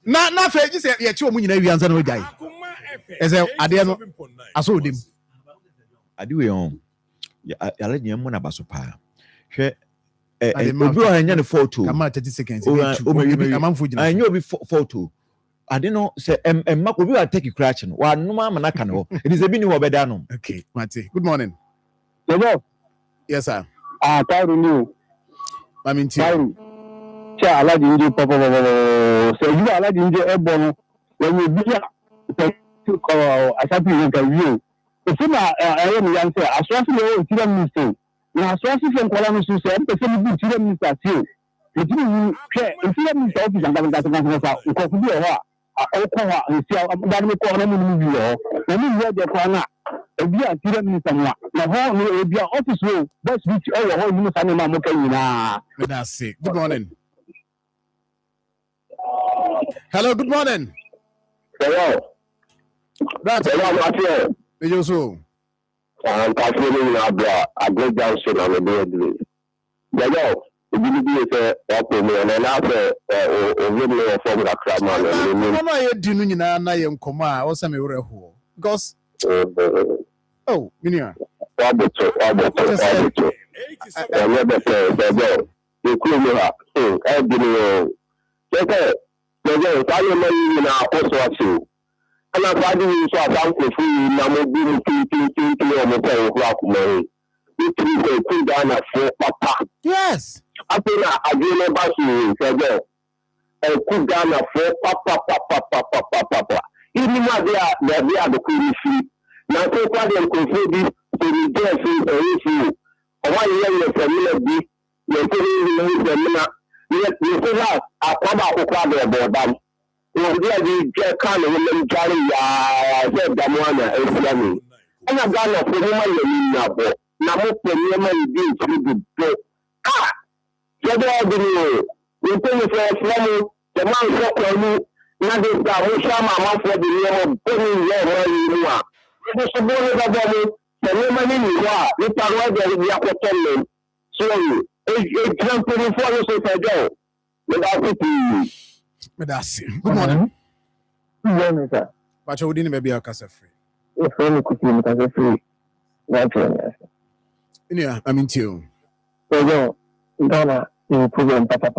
na fe ji say ye chi wo munyina wi ansa na wagya yi ese ade no aso odim ade we on yale nyem na baso pa hwe obi o hanya ne photo kama 30 seconds amanfo gina anyo obi photo ade no se emma obi wa take crash no wa no ma na ka no it is a bini wo beda no. Okay, Mate, good morning. Hello. Yes sir. Taru ni Mami nti taru cha Alhaji nje papa so you Alhaji nje ebo no when you be asapi interview if na ayo mi yan say aswasi le o tira minister na aswasi fe nkola no so say mpese mi bi tira minister ti o eti ni hwe tira minister office anga nga sa ko ku bi o ha o ko ha nsi da ni ko na mu bi o na mi ye de ko na ebi a tira minister na ho no ebi a office o best bi o wo ho ni sa ni ma mo kan nyina. That's it. Good morning. Hello, good morning. Hello. That's Hello, you so. I'm calling Abdallah. I go down soon on the day. Hello. If you open me and after video from the crowd man. I didn't know na ye nkoma o se me were ho because oh minia Oboto I never say that you could have I didn't okay the I na also too and I find you so about the free na mo bi to mo say o kuma it is a cool down for papa. Yes. After I didn't back you say a cool down for papa. Even now they are the cool free. Now so far they could be to the death issue. Why you family be you tell me you say that Akoma ko kwa de bodan. You dey get kind of them carry ya say damwana efiami. And I got no problem you na bo. Na mo problem you dey to the ah. You dey do you tell me for Islam the man so call na dey da mo shama man for the name of penny you know. You so bo le da mo the name ni wa ni parwa de ya ko tell so you e transfer for you so say go. That's it. Good morning. Good morning, sir. But you didn't maybe a casa free. If only could be casa free. Yeah, I'm into you. So, Donna, you program papa.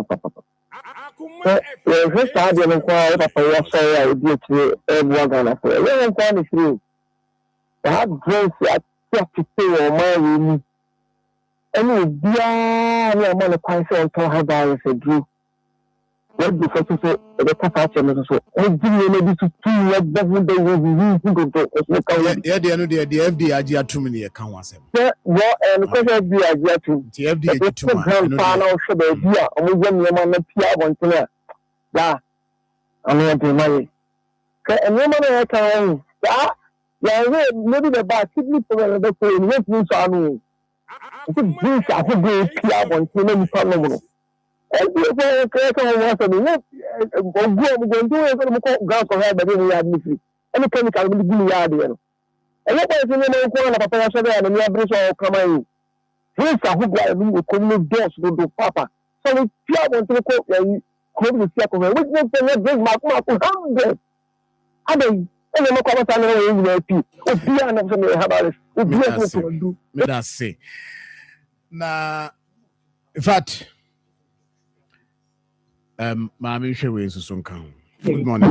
The first time you inquire, Papa, you say I did to everyone Ghana for a long time. Is true. I have grace at 32 or my any dear man of Python and told her that is a drew. What the first so the papa and so I give you maybe to 2 years doesn't they will be good. Yeah, the FDA are too many account was him. Well, and because FDA to the FDA to grandfather show the idea only when your man appear one to that. I'm going to marry. And no man I can yeah, maybe the bad kidney for the way in which I know. This I could be appear one to many problems. And you say, "Create one go do it. Go for her, but we have missing. Any chemical will be yard here. And what is the name of Papa Saga and the average of Kamai? This I hope I will come doors to Papa. So we fear want to quote you. Come with Yakov, which makes them bring my mouth to 100. I don't know what I'm going to do. If you are not going to have it, that's say. Now, in fact, Mammy Sherry is soon come. Good morning.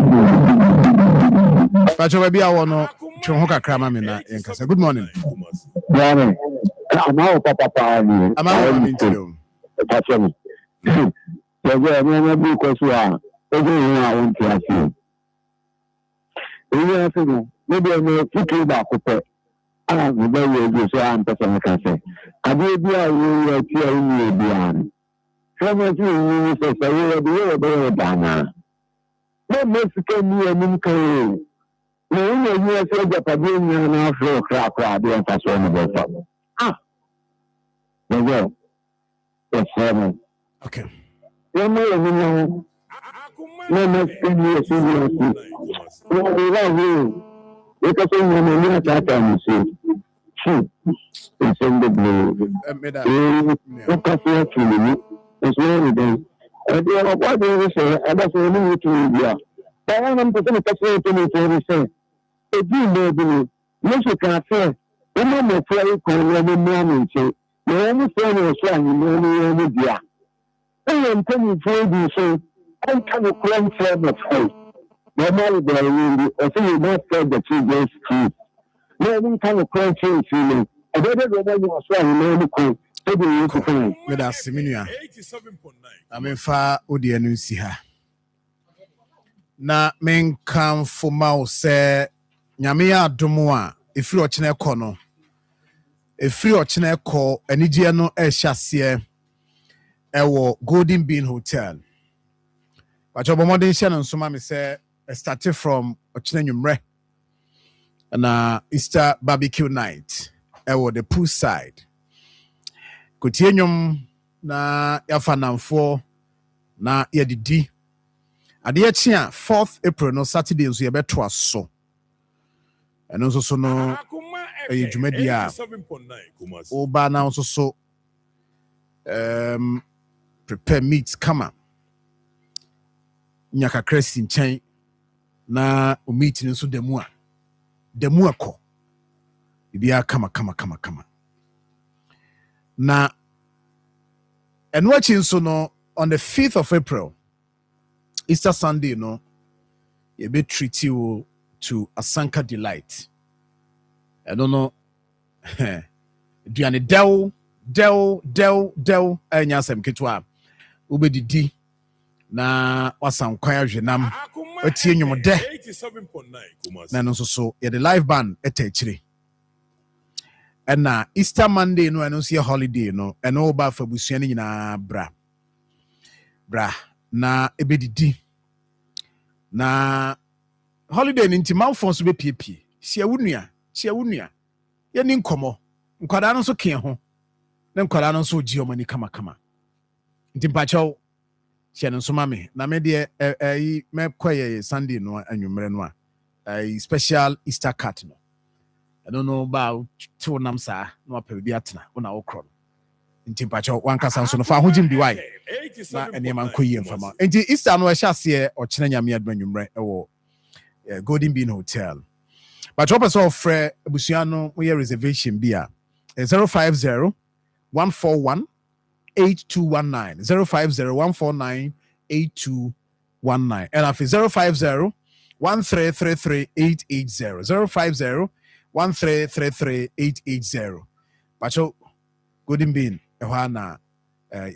But you be a one Chohoka Kramamina in Casa. Good morning. Morning. I'm out, Papa. I'm out into you. That's me. Because you are everyone I want to ask you. Maybe I may put you back with I'm very good, so I'm person can say. I will be a real beyond. So much you say, you will be a better than. Mexican near Nimco. No, you said that I didn't know for a crap, I didn't pass on the problem. Ah, well, that's 7. Okay. No, no Mexican near Simon. No, we love you. Because I'm going to see. It's in the blue. It's really good. And they are what they say, and that's what we need to do. But I'm going to say to me, say, if you know, you can say, I'm not a fair call every morning. You only say you're saying, you know, me, dear. I am telling you, so I'm kind of crying for the fight. No matter what I say, you not say that you go through. No one kind of crying for you. I don't know whether you are saying, you know, with us, Minia. I mean, far Odianu see her. Na men come for mouse, say, Yamia Domoa, if you're watching a corner, if you're watching a call, and Idiano a chassis, a Golden Bean Hotel. But your modern Shannon, so mammy say, started from Ochinumre and Easter barbecue night, the poolside. Continuum na yafanamfo na yedidi ade achia 4th April no Saturday nso yebeto aso eno nso so no ejumadi a oba na nso so prepare meat kama nyaka kresi nchen na o meat nso demu akọ bibia kama na and watching so no on the 5th of April, Easter Sunday, no, you be treat you to Asanka Delight. I don't know. Diane Del, Nyasem Kitwa, Ube Didi, na wasam kwaya jenam, etie nyom de, 87.9, na no so, the live band etechiri. And na Easter Monday no I see a holiday no and all ba for busuani nyina bra na ebedidi na holiday ni ntima fon so be piepie sia wunua ye ni nkomo nkwada no so ke ho na nkwada no so gi omani kama ntimpa chaw sia no so mame na me de me kwaye Sunday no anwumre no a special Easter cut no I don't know about two namsa no apel bi atena una okro ntimpacho wankasa so no fa hojim bi wai na enema nkoyi mfama enti Easter no ehase o kene nyame adwanwumre ewo Golden Bean Hotel but your person ofre abusuano we reservation bia 050 141 8219 050 149 8219 and after 050 1333 880 050 1333 Pacho Golden Bean ehwana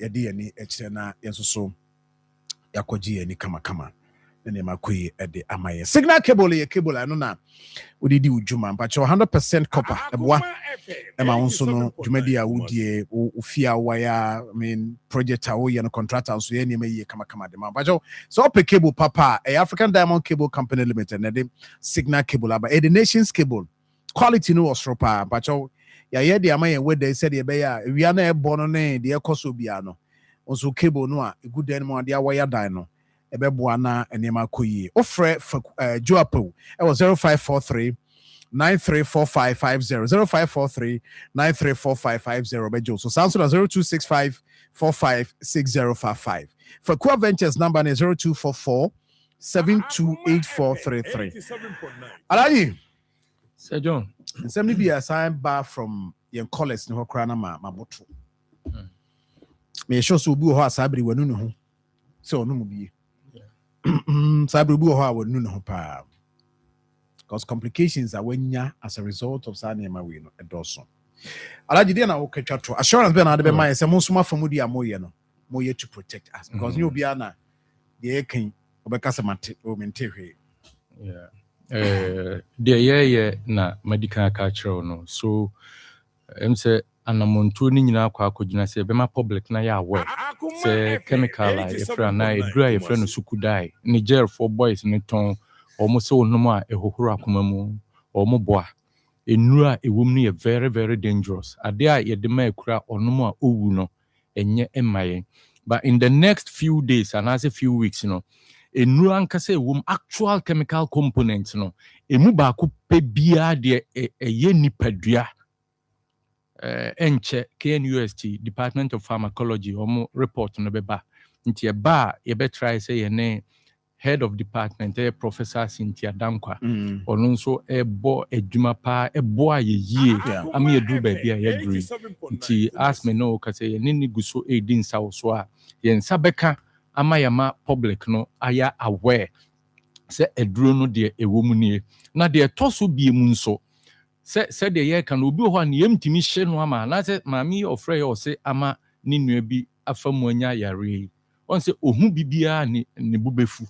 yadi ani ekire na yensoso yakoji ani kama ne makoyi ede amaye signal cable ye cable anu na odidi ujuma pacho 100% copper eboa ema wonso no dwumadi a wudie ofia wire I mean project a wo ye no contractor so ye ne maye kama de ma pacho so op cable papa African Diamond Cable Company Limited na de signal cable aba the nations cable quality no was proper but ya ye de amaye we dey said ye be ya wi na e bo no ne de ekoso bia no onso cable no a good den mo de wire dan no e be bo na enema koyi ofre joapo e was 0543 934550 0543 934550 bejo so sounds 0265 456055 for Core Ventures number is 0244 728433 Alhaji Sir John, somebody be assigned bar from your college no krana ma boto. Me show so bu ho asabri wanu no ho. So no mu bi. Sabri bu ho wanu no ho pa. Because complications are when ya as a result of sa na we no edoso. Alhaji dey na wo ketwa to. Assurance be na de be man say mo suma famudi amoye no. Moye to protect us because you be na dey kan obekasa mate o mente hwe. Yeah. The na medical culture no so say anamonto ni nyina kwa akogina say be ma public na ya aware Say chemical if you're not dry your friend suku die. Niger for boys in the town almost so no more a hohura kumamu or moboa. Enura a woman is very, very dangerous. Adia ye dema kura or no more uno and ye emaye. But in the next few days and as a few weeks, enura ankase wom actual chemical components, emu ba ku pe bia de ye nipadua. Enche KNUST Department of Pharmacology report no beba. Nti e ba ye be try say ye ne head of department Professor Cynthia Dankwa ono nso ebo adwuma pa ebo ayeye am ye duru ba bia ye duru nti ask me no ka say ye ni guso edin sawo so a ye nsa beka amayama public no aya aware say eduro no de ewo mu nie na de toso bie mu nso say de ye kan obi ho an yemtimi hye no ama na say mami ofre yo say ama ni nua bi afamu anya yare on say ohu bibia ni bubefu.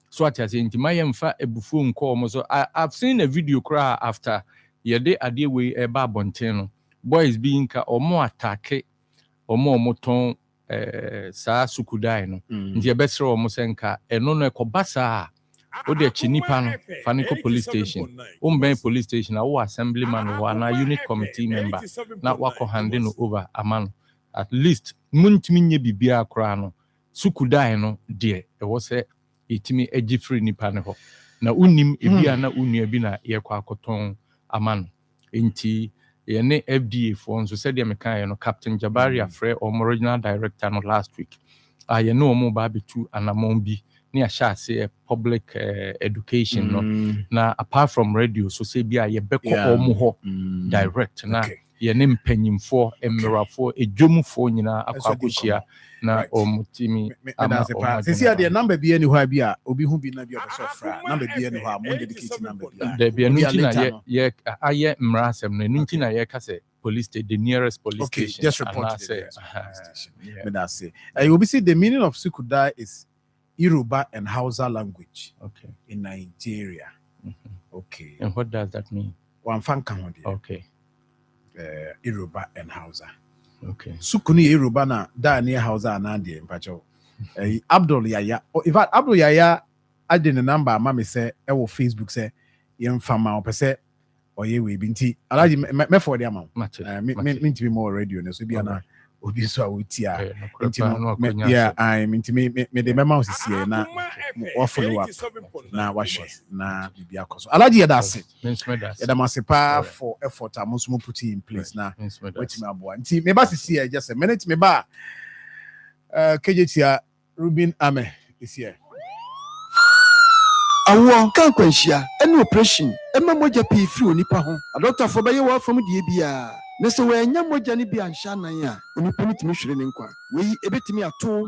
So at as inti my mfa ebufu nko so I've seen a video cry after yede ade we eba bonten no boys being ka omo attack omo ton sa sukudai no nti e besre omo senka eno no ekobasa o de chinipa no faniko police station umben police station awo assemblyman wa na unit committee member na wako handing over amano at least muntimi nye bibia akra no sukudai no de e wo se itimi ejifri nipa ne ho na unim ebia na unua bi na ye kwa akoton amano enti ye ne FDA for nso said ye meka ye no Captain Jabari afre original director no last week ye no omo ba betu anamon bi ne ahya say public education no na apart from radio so say bia ye beko omo ho direct na ye ne mpanyimfo emirafo edwomfo nyina akwakohia na omutimi sisi ade number bi eni ho bia obi hu bi na bia so fra number bi eni ho a mo dedicate number bia there be nti na ye aye mrasem no nti na ye ka say police station the nearest police station just report to the police station me that say you will see the meaning of Sukudai is Yoruba and Hausa language in Nigeria. Okay, and what does that mean? One fanka okay. Yoruba and Hausa. Okay. Sukuni Yoruba na da near Hausa and Andy mpacho. Abdul Yaya. In fact, Abdul Yaya I did the number mama say ewo Facebook say yem fama opese oye we binti. Alhaji me for the amount. Me to be more radio no so be na obi so awutia. Yeah, I mean to me the memo is here na follow up na wahwe na bibia koso. Alhaji ya dase. Ya masepa for effort amusumu put in place na wetin aboa. Nti me ba sisi here just a minute me ba KJT Ruben Ame is here. Awo kan kwanhia ene operation ema moja pi free onipa ho adoctor for baye wa fam die bia na se we nya moja ne bia nhya nan a onipa ni timi hwere ne nkwa we ebetimi ato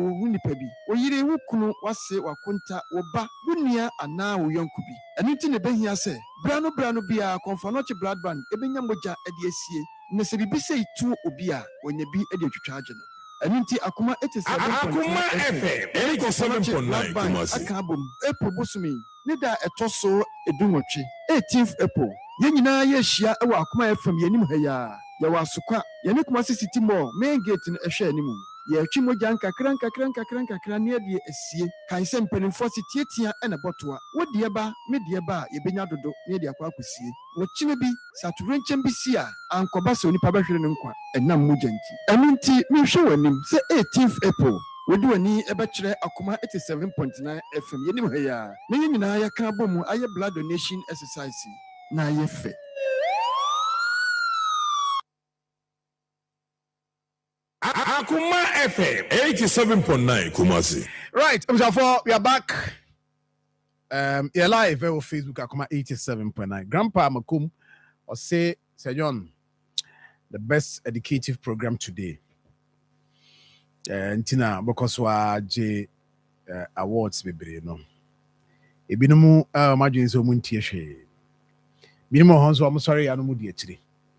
onipa bi oyire wukunu wase wakonta woba wunia ana wo yonku bi ene nti ne behia se brano bia confanoche blood bank ebenya moja ade asie na se bibi se itu obi a onya bi ade atwitwa age no Aminti Akoma 87.9 FM. Akabum April Busumi. Nida etoso edunwotwe 18th April. Yenyina ye hia ewa Akoma FM yenim ha ya. Ya wasukwa yene kuma city mall main gate no ehwe animu. Ye atwi moja nkakra ne de esie. Kan se mpanimfo sitietia ena botoa. Wodie ba medie ba yebenya dodo ne de akwa akosie. Wochine bi saturenchem bi sia ankoba se onipa bahwere ne nkwa enam mojanti. Aminti mi hwe wanim se 18th April. Wodi wani ebekire Akoma 87.9 FM yenim ha ya. Ne nyina ya kan bomu aye blood donation exercise na ye fe. Akoma FM 87.9 Kumasi. Right, we are back. You're live on Facebook Akoma 87.9. Grandpa Makum or say Sir John, the best educative program today. Ntina because J awards bebre no. Ebinumu imagine so muntie hwe. Binimu honso am sorry anu mu die tire.